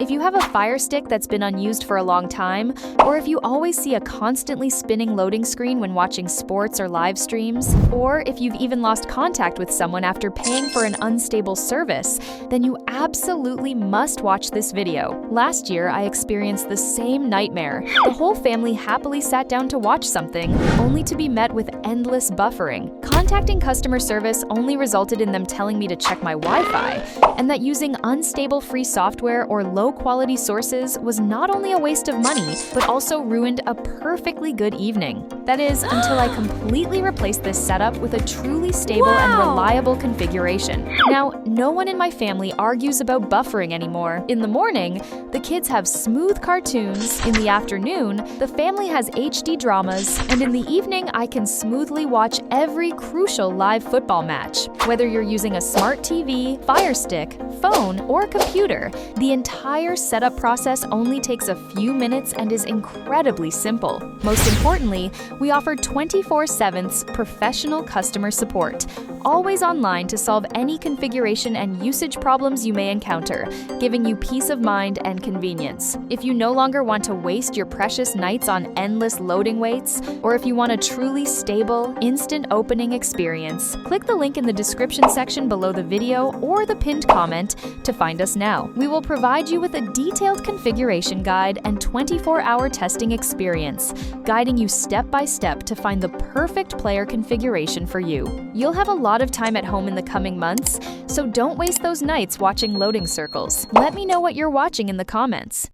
If you have a Fire Stick that's been unused for a long time, or if you always see a constantly spinning loading screen when watching sports or live streams, or if you've even lost contact with someone after paying for an unstable service, then you absolutely must watch this video. Last year, I experienced the same nightmare. The whole family happily sat down to watch something, only to be met with endless buffering. Contacting customer service only resulted in them telling me to check my Wi-Fi, and that using unstable free software or low-quality sources was not only a waste of money, but also ruined a perfectly good evening. That is, until I completely replaced this setup with a truly stable and reliable configuration. Now, no one in my family argues about buffering anymore. In the morning, the kids have smooth cartoons, in the afternoon, the family has HD dramas, and in the evening, I can smoothly watch every crucial live football match. Whether you're using a smart TV, Fire Stick, phone, or computer, the entire setup process only takes a few minutes and is incredibly simple. Most importantly, we offer 24/7 professional customer support, always online to solve any configuration and usage problems you may encounter, giving you peace of mind and convenience. If you no longer want to waste your precious nights on endless loading waits, or if you want a truly stable, instant opening experience, click the link in the description section below the video or the pinned comment to find us now. We will provide you with a detailed configuration guide and 24-hour testing experience, guiding you step by step to find the perfect player configuration for you. You'll have a lot of time at home in the coming months, so don't waste those nights watching loading circles. Let me know what you're watching in the comments.